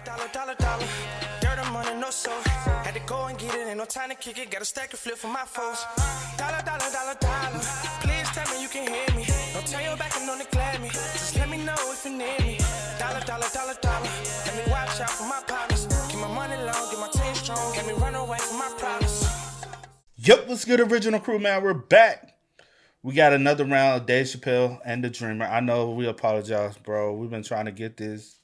Dollar. Dirt on money, no soul. Had to go and get it, ain't no time to kick it. Got a stack and flip for my foes. Dollar. Please tell me you can hear me. Don't turn your back and don't neglect me. Just let me know if you need me. Dollar. Let me watch out for my partners. Keep my money long, get my team strong. Let me run away from my problems. Yep, what's good, original crew, man? We're back. We got another round of Dave Chappelle and the Dreamer. I know we apologize, bro. We've been trying to get this.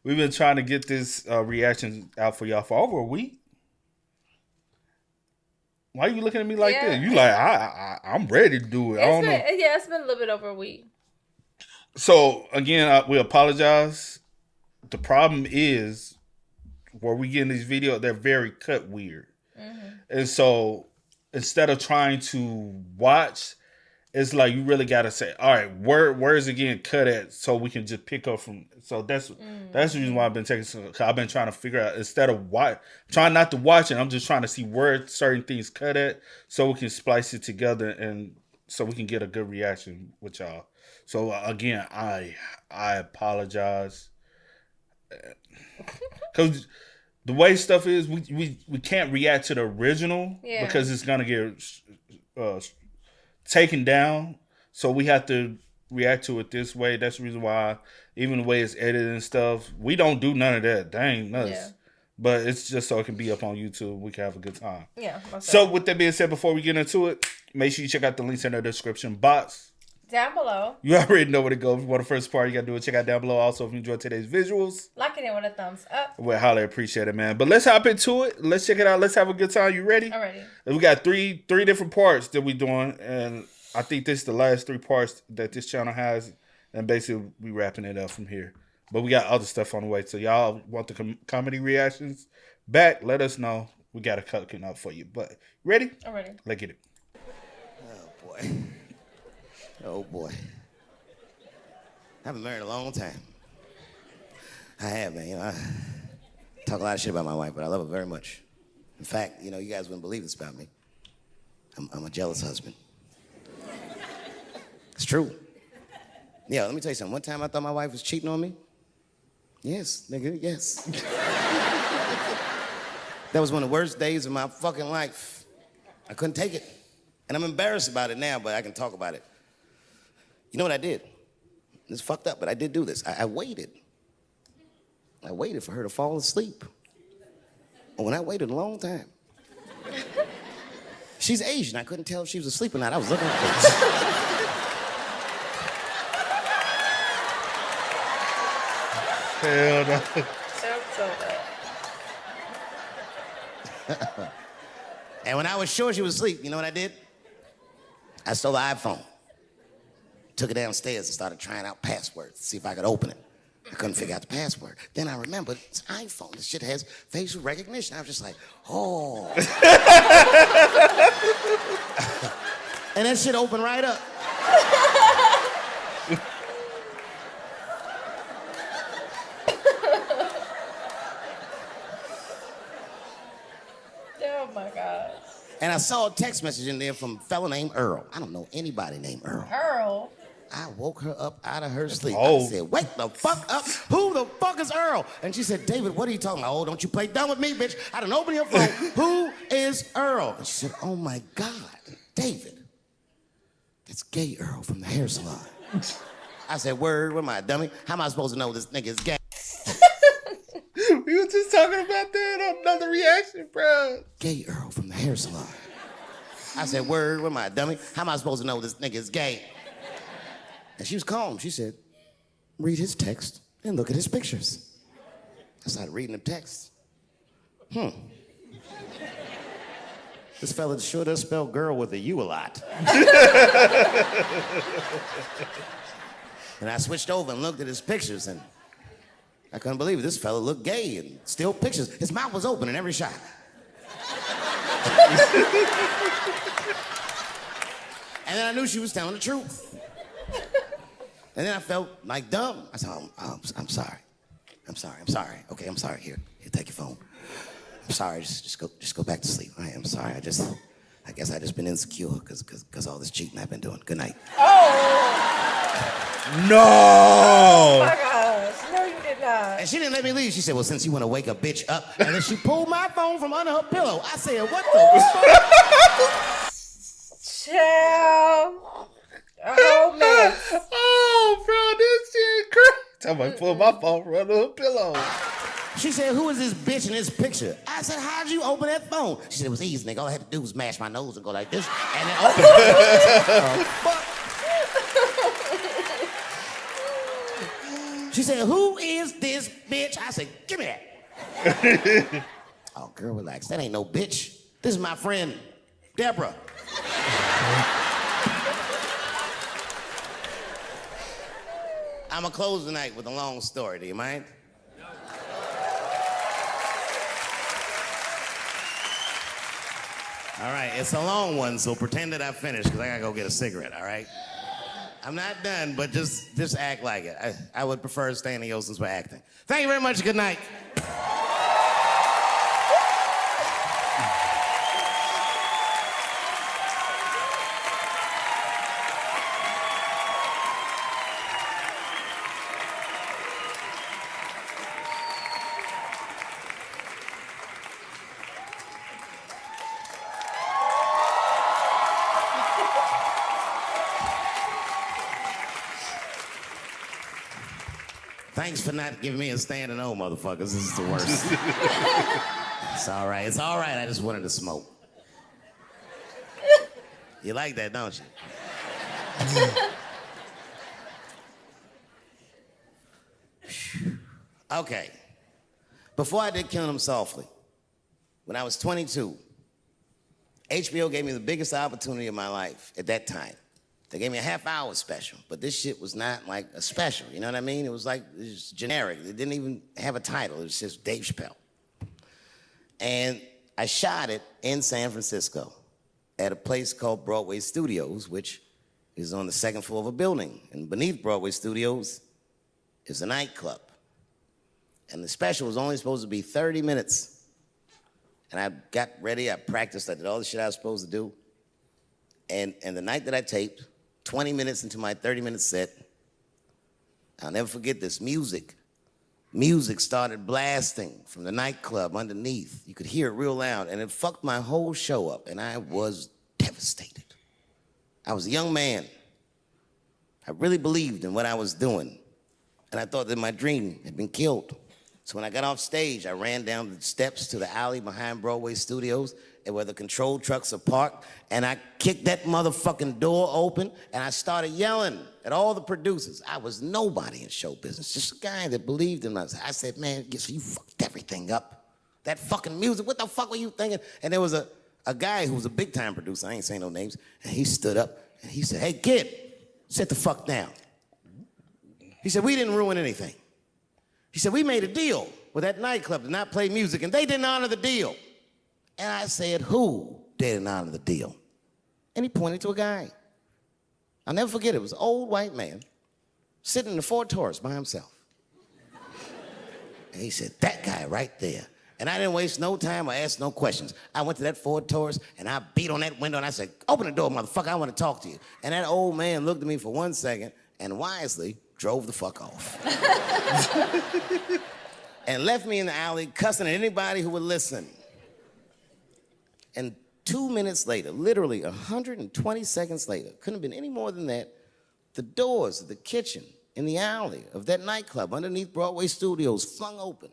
We've been trying to get this reaction out for y'all for over a week. Why are you looking at me like this? You like, I'm ready to do it. I don't know. Yeah, it's been a little bit over a week. So, again, we apologize. The problem is, where we get in these videos, they're very cut weird. Mm-hmm. And so, instead of trying to watch, it's like you really got to say, all right, where is it getting cut at so we can just pick up from. So, that's the reason why I've been taking some. I've been trying to figure out, instead of trying not to watch it, I'm just trying to see where certain things cut at so we can splice it together and so we can get a good reaction with y'all. So, again, I apologize. Because the way stuff is, we can't react to the original because it's going to get taken down. So we have to react to it this way. That's the reason why, even the way it's edited and stuff, we don't do none of that. Dang, nuts. Yeah. But it's just so it can be up on YouTube. We can have a good time. Yeah. So with that being said, before we get into it, make sure you check out the links in the description box. Down below. You already know where to go. If you want the first part, you got to do it. Check out down below. Also, if you enjoyed today's visuals, like it with a thumbs up. We highly appreciate it, man. But let's hop into it. Let's check it out. Let's have a good time. You ready? I'm ready. We got three different parts that we're doing. And I think this is the last 3 parts that this channel has. And basically, we wrapping it up from here. But we got other stuff on the way. So y'all want the comedy reactions back? Let us know. We got a cooking up for you. But ready? I'm ready. Let's get it. Oh, boy. Oh, boy. I haven't married a long time. I have, man. I talk a lot of shit about my wife, but I love her very much. In fact, you guys wouldn't believe this about me. I'm a jealous husband. It's true. Yeah, let me tell you something. One time I thought my wife was cheating on me. Yes, nigga, yes. That was one of the worst days of my fucking life. I couldn't take it. And I'm embarrassed about it now, but I can talk about it. You know what I did? It's fucked up, but I did do this. I waited. I waited for her to fall asleep. And when I waited a long time, she's Asian. I couldn't tell if she was asleep or not. I was looking at her. Hell no. Sounds so bad. And when I was sure she was asleep, you know what I did? I stole the iPhone. Took it downstairs and started trying out passwords to see if I could open it. I couldn't figure out the password. Then I remembered it's an iPhone. This shit has facial recognition. I was just like, oh. And that shit opened right up. Oh my God. And I saw a text message in there from a fella named Earl. I don't know anybody named Earl. Earl? I woke her up out of her sleep. Oh. I said, wake the fuck up. Who the fuck is Earl? And she said, David, what are you talking about? Oh, don't you play dumb with me, bitch. I done opened your phone. Who is Earl? And she said, oh my God, David. That's gay Earl from the hair salon. I said, word, what am I, dummy? How am I supposed to know this nigga is gay? We were just talking about that on another reaction, bro. Gay Earl from the hair salon. I said, word, what am I, dummy? How am I supposed to know this nigga is gay? And she was calm. She said, read his text and look at his pictures. I started reading the text. This fella sure does spell girl with a U a lot. And I switched over and looked at his pictures, and I couldn't believe it. This fella looked gay and still pictures. His mouth was open in every shot. And then I knew she was telling the truth. And then I felt like dumb. I said, I'm sorry. I'm sorry. Okay, I'm sorry. Here, take your phone. I'm sorry. Just go back to sleep. I'm sorry. I guess I just been insecure because all this cheating I've been doing. Good night. No. Oh my gosh. No, you And she didn't let me leave. She said, well, since you want to wake a bitch up. And then she pulled my phone from under her pillow. I said, what the fuck? Child. Oh, man. Oh, bro, this shit crazy. Somebody pulled my phone from under her pillow. She said, who is this bitch in this picture? I said, how'd you open that phone? She said, it was easy, nigga. All I had to do was mash my nose and go like this, and then open it. Fuck. She said, who is this bitch? I said, give me that. Oh, girl, relax. That ain't no bitch. This is my friend, Deborah. I'm gonna close the night with a long story. Do you mind? All right, it's a long one, so pretend that I finished, because I gotta go get a cigarette, all right? I'm not done, but just act like it. I would prefer staying in the Yosins for acting. Thank you very much. Good night. Thanks for not giving me a standing O, motherfuckers. This is the worst. It's all right. It's all right. I just wanted to smoke. You like that, don't you? Okay. Before I did Killing Them Softly, when I was 22, HBO gave me the biggest opportunity of my life at that time. They gave me a half-hour special, but this shit was not like a special, you know what I mean? It was like, it was generic. It didn't even have a title. It was just Dave Chappelle. And I shot it in San Francisco at a place called Broadway Studios, which is on the second floor of a building. And beneath Broadway Studios is a nightclub. And the special was only supposed to be 30 minutes. And I got ready, I practiced, I did all the shit I was supposed to do. And the night that I taped, 20 minutes into my 30-minute set, I'll never forget this, music started blasting from the nightclub underneath. You could hear it real loud, and it fucked my whole show up, and I was devastated. I was a young man. I really believed in what I was doing, and I thought that my dream had been killed. So when I got off stage, I ran down the steps to the alley behind Broadway Studios, and where the control trucks are parked, and I kicked that motherfucking door open, and I started yelling at all the producers. I was nobody in show business, just a guy that believed in us. I said, man, you fucked everything up. That fucking music, what the fuck were you thinking? And there was a guy who was a big-time producer, I ain't saying no names, and he stood up, and he said, hey, kid, sit the fuck down. He said, we didn't ruin anything. He said, we made a deal with that nightclub to not play music, and they didn't honor the deal. And I said, who didn't honor the deal? And he pointed to a guy. I'll never forget it. It was an old white man sitting in the Ford Taurus by himself. And he said, that guy right there. And I didn't waste no time or ask no questions. I went to that Ford Taurus, and I beat on that window, and I said, open the door, motherfucker, I want to talk to you. And that old man looked at me for 1 second and wisely drove the fuck off. And left me in the alley cussing at anybody who would listen. And 2 minutes later, literally 120 seconds later, couldn't have been any more than that, the doors of the kitchen in the alley of that nightclub underneath Broadway Studios flung open.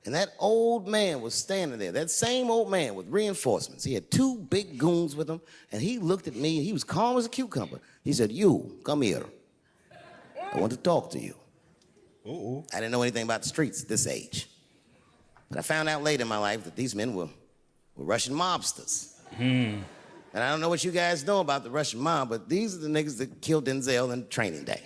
And that old man was standing there, that same old man with reinforcements. He had 2 big goons with him, and he looked at me, and he was calm as a cucumber. He said, you, come here. I want to talk to you. Uh-oh. I didn't know anything about the streets at this age. But I found out later in my life that these men were Russian mobsters. And I don't know what you guys know about the Russian mob, but these are the niggas that killed Denzel in Training Day.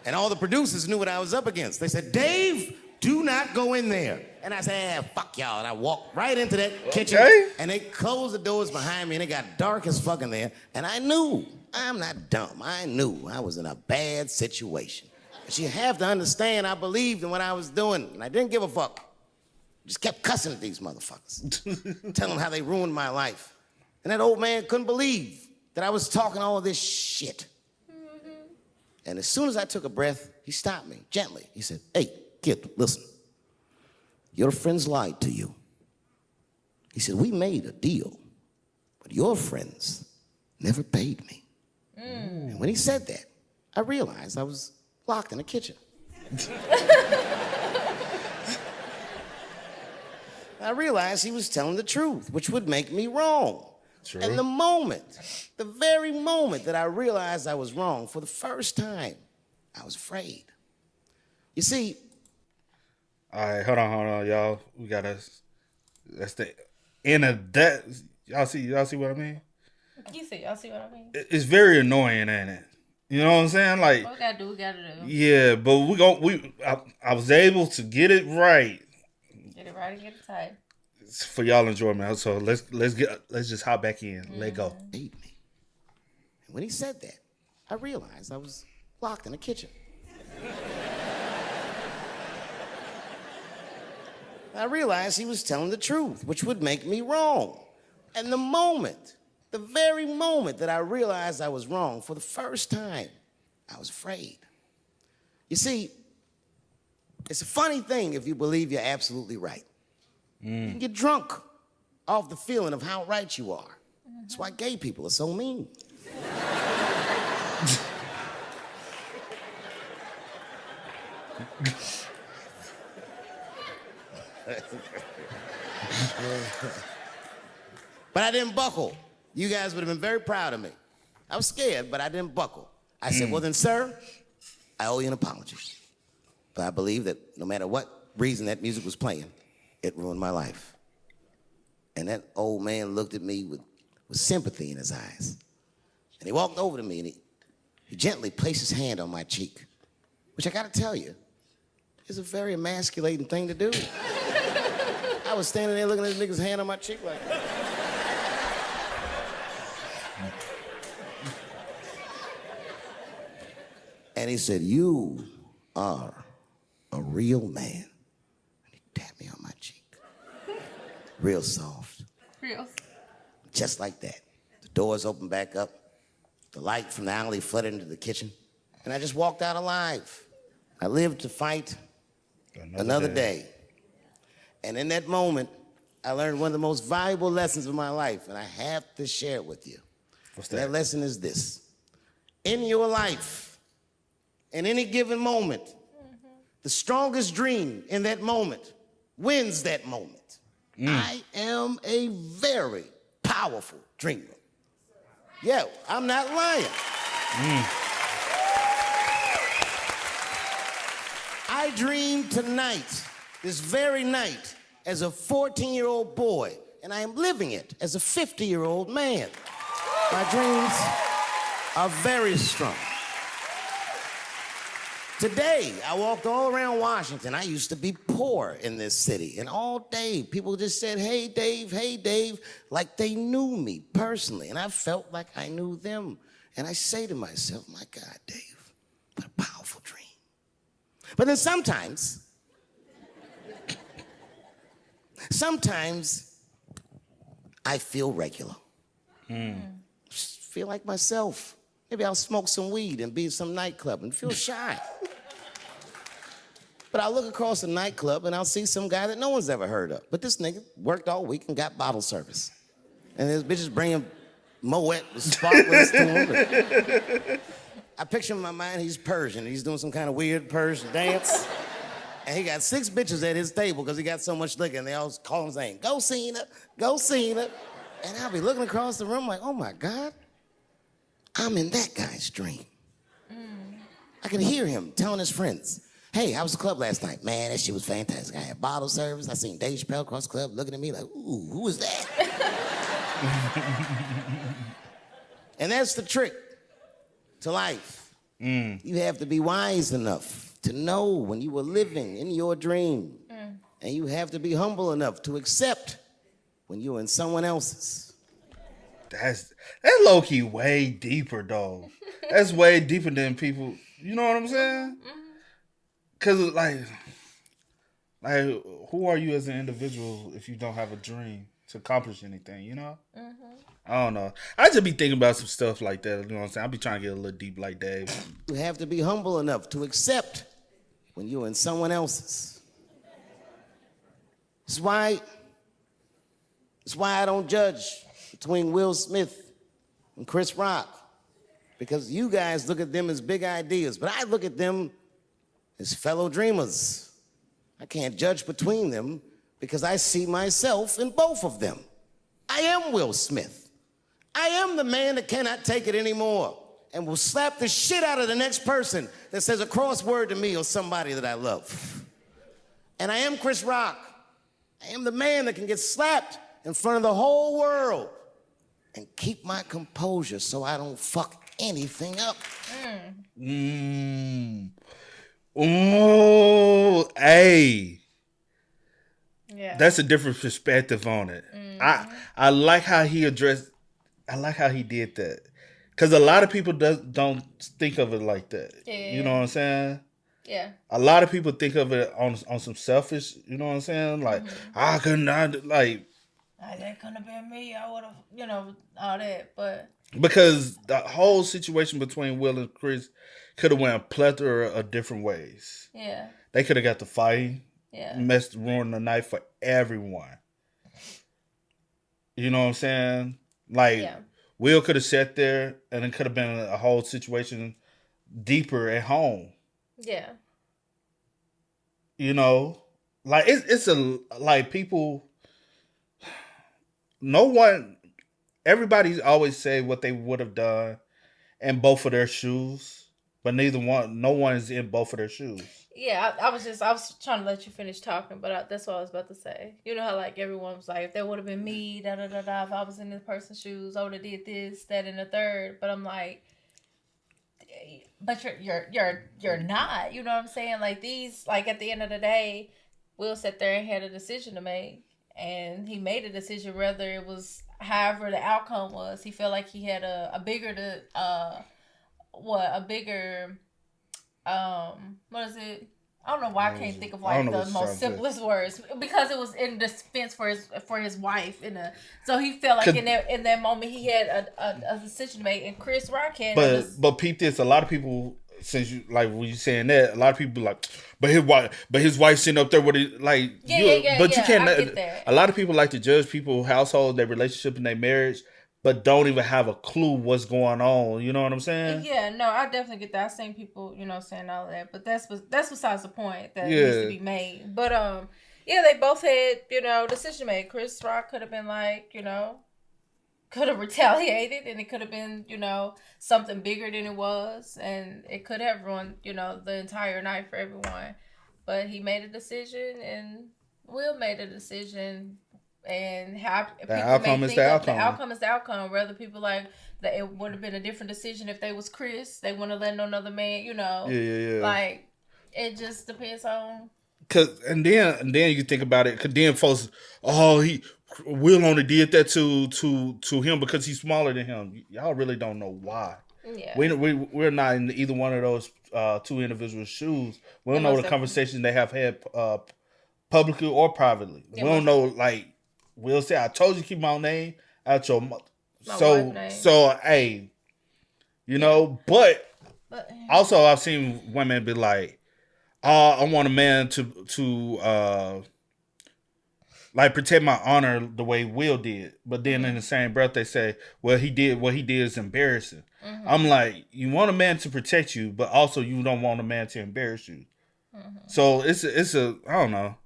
And all the producers knew what I was up against. They said, Dave, do not go in there. And I said, fuck y'all. And I walked right into that kitchen. And they closed the doors behind me, and it got dark as fuck in there. And I knew, I'm not dumb, I knew I was in a bad situation. But you have to understand, I believed in what I was doing, and I didn't give a fuck. Just kept cussing at these motherfuckers, telling them how they ruined my life. And that old man couldn't believe that I was talking all this shit. And as soon as I took a breath, he stopped me gently. He said, hey, kid, listen. Your friends lied to you. He said, we made a deal, but your friends never paid me. And when he said that, I realized I was locked in the kitchen. I realized he was telling the truth, which would make me wrong. True. And the very moment that I realized I was wrong, for the first time, I was afraid. You see, All right, hold on, y'all. We gotta. That's the end of that. Y'all see what I mean? Y'all see what I mean? It's very annoying, ain't it? You know what I'm saying? Like, What we gotta do, we gotta do. yeah, but I was able to get it right. Get it right and get it tight. For y'all enjoyment. So let's just hop back in. Let go. paid me. And when he said that, I realized I was locked in the kitchen. I realized he was telling the truth, which would make me wrong. And the very moment that I realized I was wrong, for the first time, I was afraid. You see, it's a funny thing if you believe you're absolutely right. You can get drunk off the feeling of how right you are. That's why gay people are so mean. But I didn't buckle. You guys would have been very proud of me. I was scared, but I didn't buckle. I said, well then, sir, I owe you an apology. But I believe that no matter what reason that music was playing, it ruined my life. And that old man looked at me with sympathy in his eyes. And he walked over to me and he gently placed his hand on my cheek, which I gotta tell you, is a very emasculating thing to do. I was standing there looking at this nigga's hand on my cheek like, and he said, you are a real man. And he tapped me on my cheek. Real soft. Real. Just like that. The doors opened back up. The light from the alley flooded into the kitchen. And I just walked out alive. I lived to fight another day. And in that moment, I learned one of the most valuable lessons of my life, and I have to share it with you. What's that? That lesson is this. In your life, in any given moment, the strongest dream in that moment wins that moment. I am a very powerful dreamer. Yeah, I'm not lying. I dreamed tonight, this very night, as a 14-year-old boy, and I am living it as a 50-year-old man. My dreams are very strong. Today, I walked all around Washington. I used to be poor in this city, and all day, people just said, hey, Dave, like they knew me personally, and I felt like I knew them. And I say to myself, my God, Dave, what a powerful dream. But then sometimes I feel regular. Just feel like myself. Maybe I'll smoke some weed and be in some nightclub and feel shy. But I'll look across the nightclub and I'll see some guy that no one's ever heard of. But this nigga worked all week and got bottle service. And his bitches bringing Moet with sparklers to him. I picture in my mind he's Persian. He's doing some kind of weird Persian dance. And he got 6 bitches at his table because he got so much liquor, and they all call him saying, go Cena, go Cena. And I'll be looking across the room like, oh my God, I'm in that guy's dream. I can hear him telling his friends, hey, how was the club last night? Man, that shit was fantastic. I had bottle service. I seen Dave Chappelle across the club looking at me like, ooh, who was that? And that's the trick to life. You have to be wise enough to know when you were living in your dream. And you have to be humble enough to accept when you're in someone else's. That's low-key way deeper, though. That's way deeper than people, you know what I'm saying? Because, like, who are you as an individual if you don't have a dream to accomplish anything, you know? I don't know. I just be thinking about some stuff like that. You know what I'm saying? I be trying to get a little deep like Dave. You have to be humble enough to accept when you're in someone else's. That's why I don't judge between Will Smith and Chris Rock. Because you guys look at them as big ideas, but I look at them as fellow dreamers. I can't judge between them because I see myself in both of them. I am Will Smith. I am the man that cannot take it anymore and will slap the shit out of the next person that says a crossword to me or somebody that I love. And I am Chris Rock. I am the man that can get slapped in front of the whole world and keep my composure so I don't fuck anything up. Oh, hey. Yeah. That's a different perspective on it. I like how he addressed. I like how he did that, because a lot of people don't think of it like that. Yeah. You know what I'm saying? Yeah. A lot of people think of it on some selfish. You know what I'm saying? Like I could not like. That couldn't have been me. I would have, all that. But because the whole situation between Will and Chris could have went a plethora of different ways. Yeah. They could have got to fighting. Yeah. Ruined the night for everyone. You know what I'm saying? Like, Will could have sat there and it could have been a whole situation deeper at home. Yeah. You know? Like, it's like people, everybody's always say what they would have done in both of their shoes, but no one is in both of their shoes. Yeah, I was trying to let you finish talking, but that's what I was about to say. You know how like everyone was like, if that would have been me, da da da da. If I was in this person's shoes, I would have did this, that, and the third. But I'm like, but you're not. You know what I'm saying? Like these, like at the end of the day, Will sat there and had a decision to make, and he made a decision. Whether it was however the outcome was, he felt like he had a bigger what is it? I don't know why I can't think of like the most simplest words, because it was in defense for his wife so he felt like in that moment he had a decision to make, and Chris Rock had. But peep this, a lot of people, since you like when you saying that, a lot of people like, but his wife sitting up there with it, like you can't. I get that. A lot of people like to judge people's household, their relationship, and their marriage, but don't even have a clue what's going on. You know what I'm saying? Yeah, no, I definitely get that. I've seen people, saying all of that, but that's besides the point that needs to be made. But they both had, decision to make. Chris Rock could have been like, could have retaliated, and it could have been, something bigger than it was, and it could have ruined, the entire night for everyone. But he made a decision, and Will made a decision. And how the outcome is the outcome. The outcome is the outcome. Whether people like that, it would have been a different decision if they was Chris. They wouldn't have let no other man. Yeah. Like it just depends on. And then you think about it. Cause then folks, Will only did that to him because he's smaller than him. Y'all really don't know why. Yeah. We're not in either one of those two individuals' shoes. We don't know the conversations they have had publicly or privately. We don't know like. Will say, I told you to keep my name out your mouth. So, hey, but also I've seen women be like, I want a man to like protect my honor the way Will did. But then in the same breath, they say, well, what he did is embarrassing. Mm-hmm. I'm like, you want a man to protect you, but also you don't want a man to embarrass you. Mm-hmm. So it's a I don't know.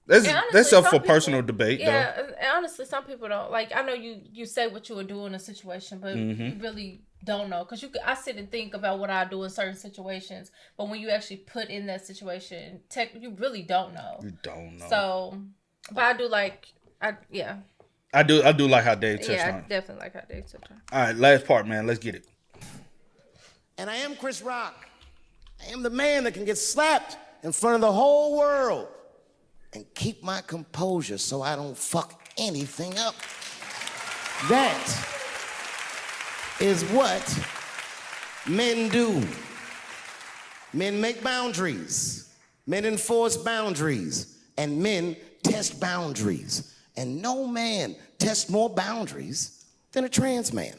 That's up for personal debate, though. Yeah, and honestly, some people don't. Like, I know you say what you would do in a situation, but you really don't know. Because I sit and think about what I do in certain situations, but when you actually put in that situation, you really don't know. You don't know. So, but I do like, I do like how Dave touched on it. Yeah, I definitely like how Dave touched on it. All right, last part, man. Let's get it. And I am Chris Rock. I am the man that can get slapped in front of the whole world and keep my composure so I don't fuck anything up. That is what men do. Men make boundaries. Men enforce boundaries. And men test boundaries. And no man tests more boundaries than a trans man.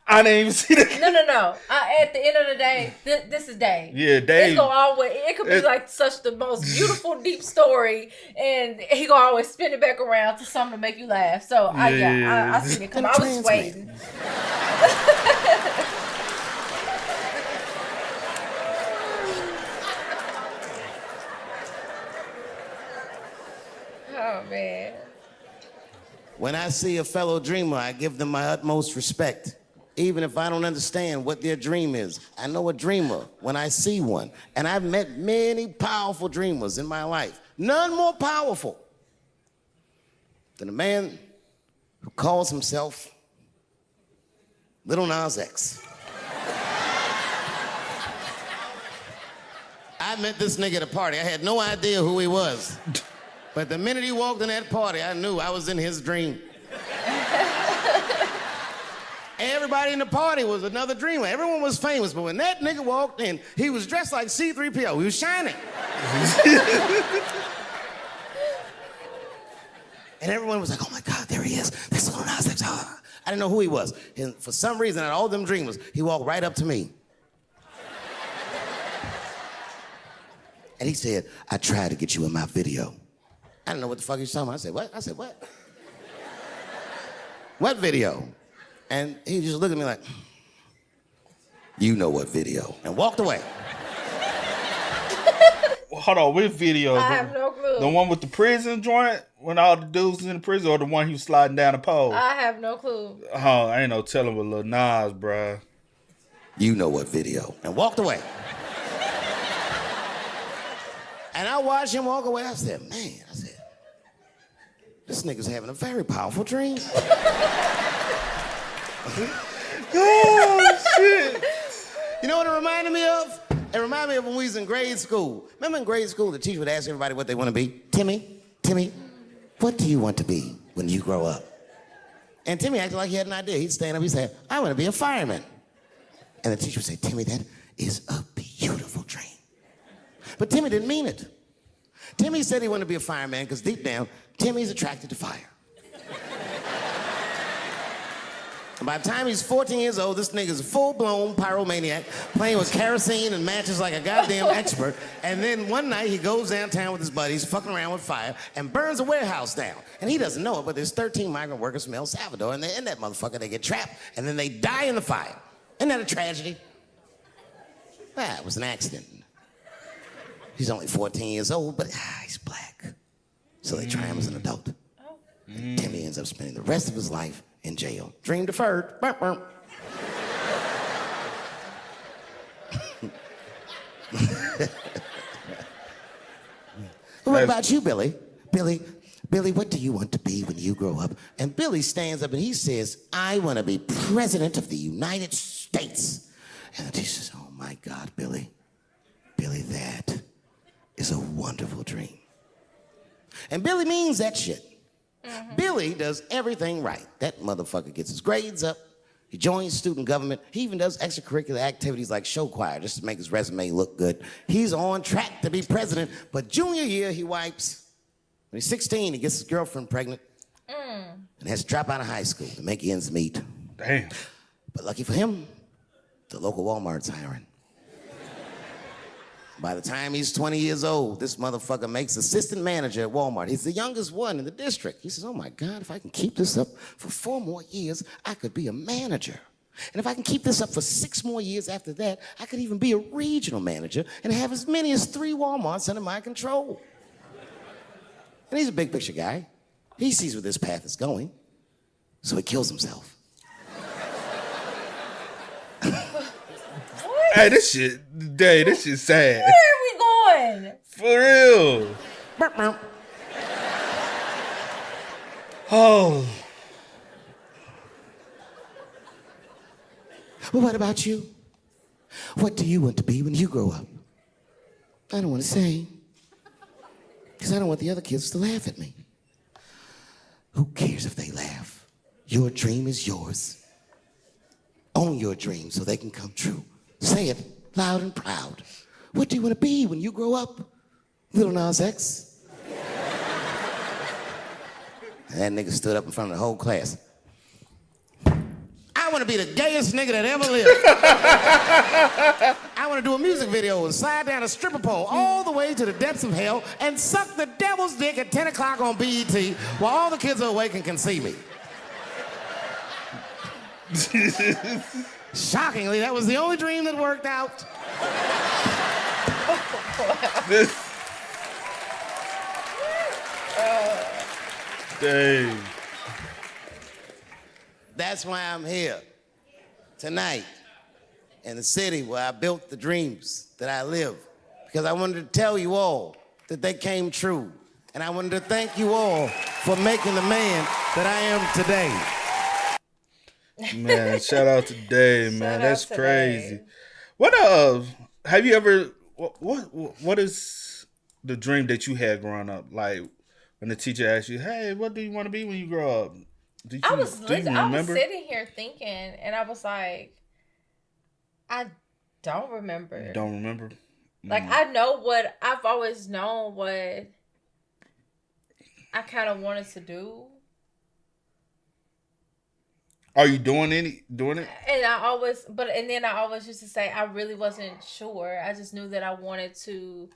I didn't even see that. No. At the end of the day, this is Dave. Yeah, Dave. It's gonna always. It could be like such the most beautiful, deep story, and he gonna always spin it back around to something to make you laugh. So I seen it come. I was waiting. Oh man. When I see a fellow dreamer, I give them my utmost respect. Even if I don't understand what their dream is. I know a dreamer when I see one. And I've met many powerful dreamers in my life. None more powerful than a man who calls himself Little Nas X. I met this nigga at a party. I had no idea who he was. But the minute he walked in that party, I knew I was in his dream. Everybody in the party was another dreamer. Everyone was famous, but when that nigga walked in, he was dressed like C-3PO. He was shining. And everyone was like, oh my God, there he is. That's Lil Nas X. I didn't know who he was. And for some reason, out of all them dreamers, he walked right up to me. And he said, I tried to get you in my video. I didn't know what the fuck he was talking about. I said, what? I said, what? What video? And he just looked at me like, you know what video, and walked away. Hold on, which video? I have no clue. The one with the prison joint, when all the dudes was in the prison, or the one he was sliding down the pole? I have no clue. Oh, I ain't no telling with Lil Nas, bruh. You know what video, and walked away. And I watched him walk away. I said, man, this nigga's having a very powerful dream. Oh, shit. You know what it reminded me of? It reminded me of when we was in grade school. Remember in grade school, the teacher would ask everybody what they want to be? Timmy, what do you want to be when you grow up? And Timmy acted like he had an idea. He'd stand up, he'd say, I want to be a fireman. And the teacher would say, Timmy, that is a beautiful dream. But Timmy didn't mean it. Timmy said he wanted to be a fireman because deep down, Timmy's attracted to fire. And by the time he's 14 years old, this nigga's a full-blown pyromaniac, playing with kerosene and matches like a goddamn expert. And then one night, he goes downtown with his buddies, fucking around with fire, and burns a warehouse down. And he doesn't know it, but there's 13 migrant workers from El Salvador, and they're in that motherfucker. They get trapped, and then they die in the fire. Isn't that a tragedy? Ah, it was an accident. He's only 14 years old, but he's black. So they try him as an adult. And Timmy ends up spending the rest of his life in jail. Dream deferred. Burp, burp. What about you, Billy? Billy, what do you want to be when you grow up? And Billy stands up and he says, I want to be president of the United States. And the teacher says, oh my God, Billy, that is a wonderful dream. And Billy means that shit. Mm-hmm. Billy does everything right. That motherfucker gets his grades up. He joins student government. He even does extracurricular activities like show choir just to make his resume look good. He's on track to be president, but junior year he wipes. When he's 16, he gets his girlfriend pregnant and has to drop out of high school to make ends meet. Damn. But lucky for him, the local Walmart's hiring. By the time he's 20 years old, this motherfucker makes assistant manager at Walmart. He's the youngest one in the district. He says, oh my God, if I can keep this up for 4 more years, I could be a manager. And if I can keep this up for 6 more years after that, I could even be a regional manager and have as many as 3 Walmarts under my control. And he's a big picture guy. He sees where this path is going, so he kills himself. Hey, this shit sad. Where are we going? For real. Oh. Well, what about you? What do you want to be when you grow up? I don't want to say, because I don't want the other kids to laugh at me. Who cares if they laugh? Your dream is yours. Own your dream so they can come true. Say it loud and proud. What do you want to be when you grow up? Little Nas X. And that nigga stood up in front of the whole class. I want to be the gayest nigga that ever lived. I want to do a music video and slide down a stripper pole all the way to the depths of hell and suck the devil's dick at 10 o'clock on BET while all the kids are awake and can see me. Shockingly, that was the only dream that worked out. Dang. That's why I'm here tonight in the city where I built the dreams that I live. Because I wanted to tell you all that they came true. And I wanted to thank you all for making the man that I am today. Man, shout out to Dave, man. Shout That's out to crazy. Dave. What have you ever what is the dream that you had growing up? Like when the teacher asked you, "Hey, what do you want to be when you grow up?" Do you I was sitting here thinking, and I was like, I don't remember. You don't remember? Like, I know what I've always known what I kind of wanted to do. Are you doing it? And then I always used to say I really wasn't sure. I just knew that I wanted to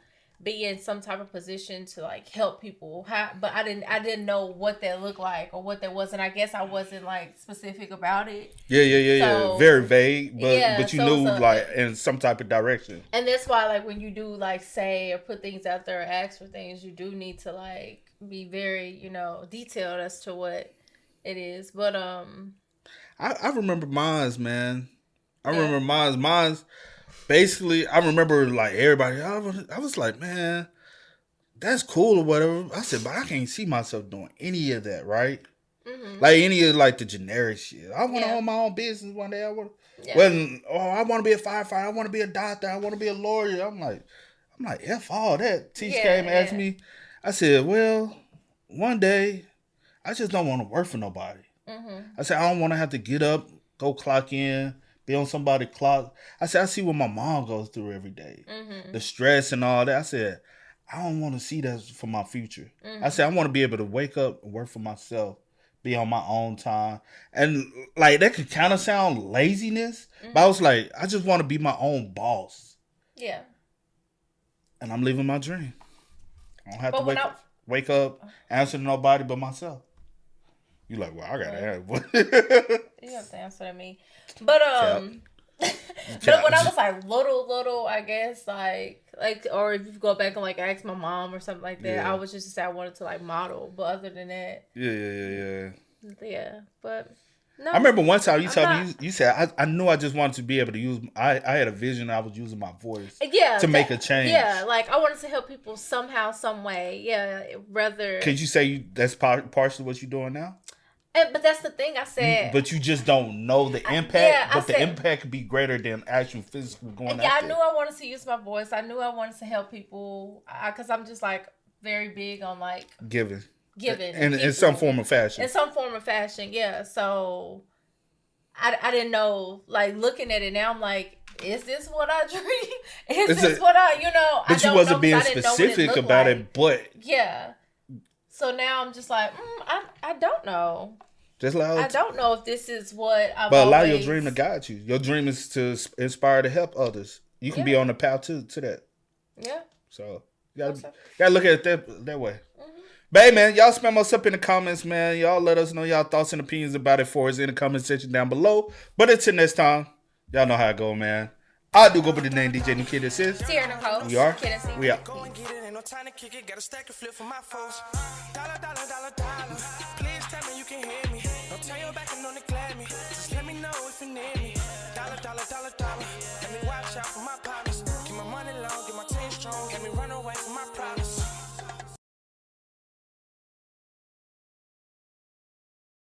be in some type of position to like help people. But I didn't know what that looked like or what that was, and I guess I wasn't like specific about it. Yeah. Very vague, but you knew like in some type of direction. And that's why like when you do like say or put things out there or ask for things, you do need to like be very, detailed as to what it is. But I remember mine's, man. I remember mine's. Basically, I remember like everybody. I was like, man, that's cool or whatever. I said, but I can't see myself doing any of that, right? Mm-hmm. Like any of like the generic shit. I want to own my own business one day. I want to be a firefighter. I want to be a doctor. I want to be a lawyer. I'm like, F all that. Teacher came and asked me. I said, well, one day, I just don't want to work for nobody. Mm-hmm. I said, I don't want to have to get up, go clock in, be on somebody's clock. I said, I see what my mom goes through every day. Mm-hmm. The stress and all that. I said, I don't want to see that for my future. Mm-hmm. I said, I want to be able to wake up and work for myself, be on my own time. And like, that could kind of sound laziness, but I was like, I just want to be my own boss. Yeah. And I'm living my dream. I don't have to wake up, answer to nobody but myself. You like, well, I got to answer. You have to answer to me. But but when I was like little, I guess like or if you go back and like ask my mom or something like that, I was just to say I wanted to like model. But other than that, yeah. But no, I remember one time you told me you said I knew I just wanted to be able to use. I had a vision. I was using my voice. To make a change. Yeah, like I wanted to help people somehow, some way. Yeah, rather. Could you say that's partially what you're doing now? But that's the thing I said. But you just don't know the impact. The impact could be greater than actual physical going out there. I knew I wanted to use my voice. I knew I wanted to help people. Because I'm just like very big on like giving. And in some form of fashion. In some form of fashion, yeah. So I didn't know. Like looking at it now, I'm like, is this what I dream? Is this what I? But you wasn't being specific about it. But yeah. So now I'm just like, I don't know. I don't know if this is what I've allow your dream to guide you. Your dream is to inspire to help others. You can be on the path to that. Yeah. So you gotta look at it that way. Mm-hmm. But hey, man, y'all spam us up in the comments, man. Y'all let us know y'all thoughts and opinions about it for us in the comment section down below. But until next time, y'all know how it go, man. I do go by the name DJ New Kid. This is Sierra Nicole. We are. We out. Go and get it, ain't no time to kick it. Got a stack and flip for my foes. Dollar. Please tell me you can hear me. Don't tell your